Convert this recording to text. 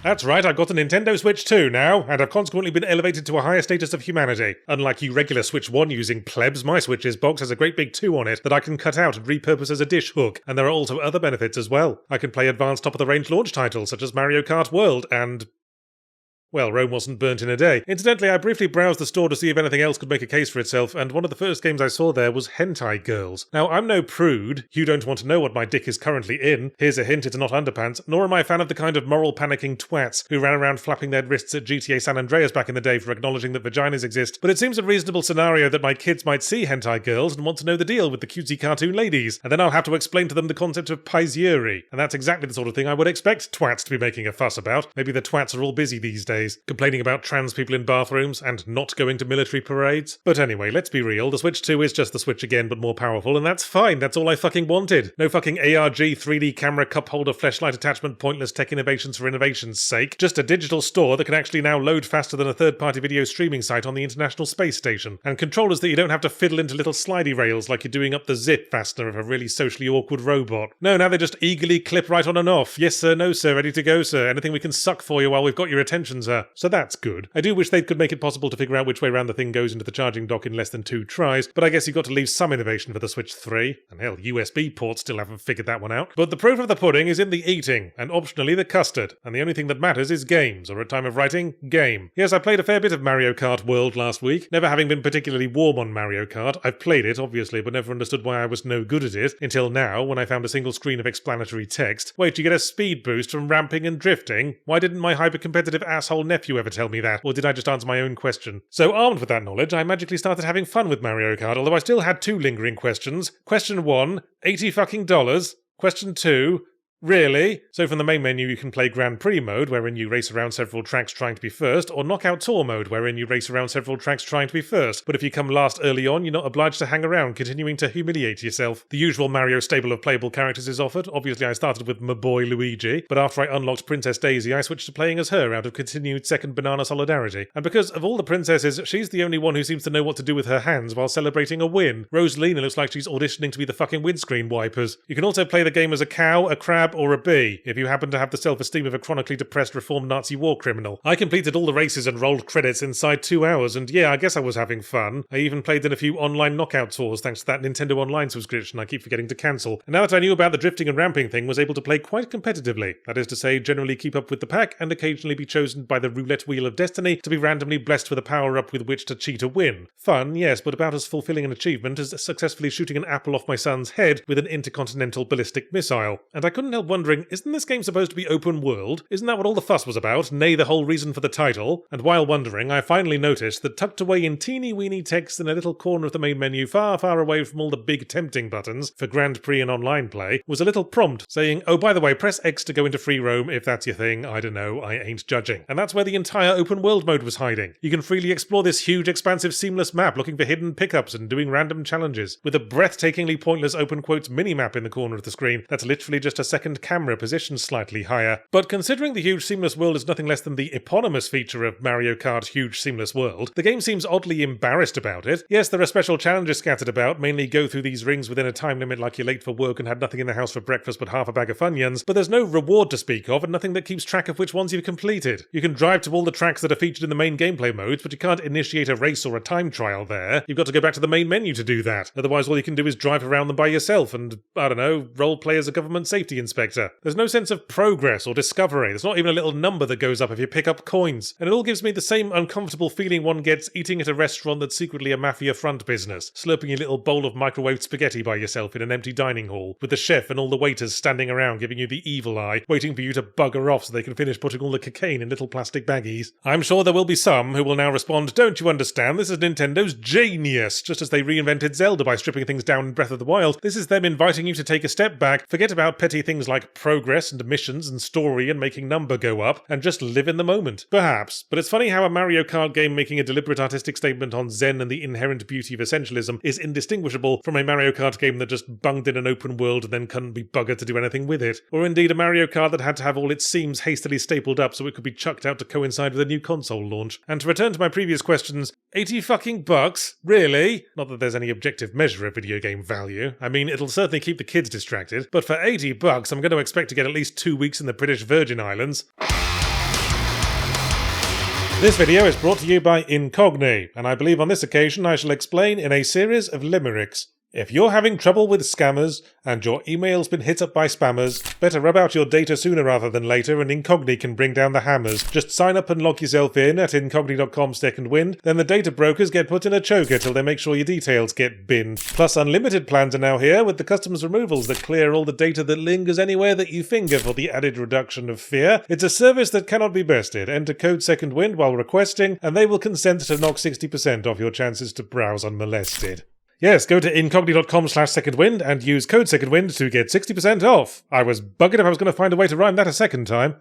That's right, I've got a Nintendo Switch 2 now, and I've consequently been elevated to a higher status of humanity. Unlike you regular Switch 1 using plebs, my Switch's box has a great big 2 on it that I can cut out and repurpose as a dish hook, and there are also other benefits as well. I can play advanced top-of-the-range launch titles such as Mario Kart World and... well, Rome wasn't burnt in a day. Incidentally, I briefly browsed the store to see if anything else could make a case for itself, and one of the first games I saw there was Hentai Girls. Now, I'm no prude. You don't want to know what my dick is currently in. Here's a hint, it's not underpants. Nor am I a fan of the kind of moral panicking twats who ran around flapping their wrists at GTA San Andreas back in the day for acknowledging that vaginas exist, but it seems a reasonable scenario that my kids might see Hentai Girls and want to know the deal with the cutesy cartoon ladies, and then I'll have to explain to them the concept of paisieri. And that's exactly the sort of thing I would expect twats to be making a fuss about. Maybe the twats are all busy these days, complaining about trans people in bathrooms and not going to military parades. But anyway, let's be real, the Switch 2 is just the Switch again but more powerful, and that's fine, that's all I fucking wanted. No fucking ARG, 3D camera, cup holder, fleshlight attachment, pointless tech innovations for innovation's sake. Just a digital store that can actually now load faster than a third-party video streaming site on the International Space Station, and controllers that you don't have to fiddle into little slidey rails like you're doing up the zip fastener of a really socially awkward robot. No, now they just eagerly clip right on and off. Yes sir, no sir, ready to go sir, anything we can suck for you while we've got your attention sir. So that's good. I do wish they could make it possible to figure out which way round the thing goes into the charging dock in less than 2 tries, but I guess you've got to leave some innovation for the Switch 3. And hell, USB ports still haven't figured that one out. But the proof of the pudding is in the eating, and optionally the custard. And the only thing that matters is games, or at time of writing, game. Yes, I played a fair bit of Mario Kart World last week, never having been particularly warm on Mario Kart. I've played it, obviously, but never understood why I was no good at it, until now, when I found a single screen of explanatory text. Wait, you get a speed boost from ramping and drifting? Why didn't my hyper-competitive asshole nephew ever tell me that? Or did I just answer my own question? So armed with that knowledge, I magically started having fun with Mario Kart, although I still had 2 lingering questions. Question 1, $80 fucking dollars. Question 2, really? So from the main menu you can play Grand Prix mode, wherein you race around several tracks trying to be first, or Knockout Tour mode, wherein you race around several tracks trying to be first. But if you come last early on, you're not obliged to hang around, continuing to humiliate yourself. The usual Mario stable of playable characters is offered. Obviously I started with my boy Luigi, but after I unlocked Princess Daisy, I switched to playing as her out of continued second banana solidarity. And because of all the princesses, she's the only one who seems to know what to do with her hands while celebrating a win. Rosalina looks like she's auditioning to be the fucking windscreen wipers. You can also play the game as a cow, a crab, or a bee, if you happen to have the self-esteem of a chronically depressed reformed Nazi war criminal. I completed all the races and rolled credits inside 2 hours, and yeah, I guess I was having fun. I even played in a few online knockout tours thanks to that Nintendo Online subscription I keep forgetting to cancel. And now that I knew about the drifting and ramping thing, was able to play quite competitively. That is to say, generally keep up with the pack, and occasionally be chosen by the roulette wheel of destiny to be randomly blessed with a power-up with which to cheat a win. Fun, yes, but about as fulfilling an achievement as successfully shooting an apple off my son's head with an intercontinental ballistic missile. And I couldn't help wondering, isn't this game supposed to be open world? Isn't that what all the fuss was about, nay the whole reason for the title? And while wondering, I finally noticed that tucked away in teeny-weeny text in a little corner of the main menu, far, far away from all the big tempting buttons for Grand Prix and online play, was a little prompt saying, oh by the way, press X to go into free roam if that's your thing, I don't know, I ain't judging. And that's where the entire open world mode was hiding. You can freely explore this huge, expansive, seamless map looking for hidden pickups and doing random challenges, with a breathtakingly pointless open quotes mini-map in the corner of the screen that's literally just a second camera positioned slightly higher. But considering the huge seamless world is nothing less than the eponymous feature of Mario Kart Huge Seamless World, the game seems oddly embarrassed about it. Yes, there are special challenges scattered about, mainly go through these rings within a time limit like you're late for work and had nothing in the house for breakfast but half a bag of Funyuns, but there's no reward to speak of and nothing that keeps track of which ones you've completed. You can drive to all the tracks that are featured in the main gameplay modes, but you can't initiate a race or a time trial there. You've got to go back to the main menu to do that. Otherwise all you can do is drive around them by yourself and, I don't know, roleplay as a government safety inspector. There's no sense of progress or discovery. There's not even a little number that goes up if you pick up coins. And it all gives me the same uncomfortable feeling one gets eating at a restaurant that's secretly a mafia front business, slurping your little bowl of microwaved spaghetti by yourself in an empty dining hall, with the chef and all the waiters standing around giving you the evil eye, waiting for you to bugger off so they can finish putting all the cocaine in little plastic baggies. I'm sure there will be some who will now respond, don't you understand, this is Nintendo's genius, just as they reinvented Zelda by stripping things down in Breath of the Wild. This is them inviting you to take a step back, forget about petty things like progress and missions and story and making number go up, and just live in the moment. Perhaps, but it's funny how a Mario Kart game making a deliberate artistic statement on Zen and the inherent beauty of essentialism is indistinguishable from a Mario Kart game that just bunged in an open world and then couldn't be buggered to do anything with it. Or indeed a Mario Kart that had to have all its seams hastily stapled up so it could be chucked out to coincide with a new console launch. And to return to my previous questions, 80 fucking bucks? Really? Not that there's any objective measure of video game value. I mean, it'll certainly keep the kids distracted, but for 80 bucks I'm going to expect to get at least 2 weeks in the British Virgin Islands. This video is brought to you by Incogni, and I believe on this occasion I shall explain in a series of limericks. If you're having trouble with scammers, and your email's been hit up by spammers, better rub out your data sooner rather than later and Incogni can bring down the hammers. Just sign up and log yourself in at incogni.com/secondwind, then the data brokers get put in a choker till they make sure your details get binned. Plus unlimited plans are now here with the customs removals that clear all the data that lingers anywhere that you finger for the added reduction of fear. It's a service that cannot be bested. Enter code secondwind while requesting, and they will consent to knock 60% off your chances to browse unmolested. Yes, go to incogni.com/secondwind and use code secondwind to get 60% off. I was bugging if I was going to find a way to rhyme that a second time.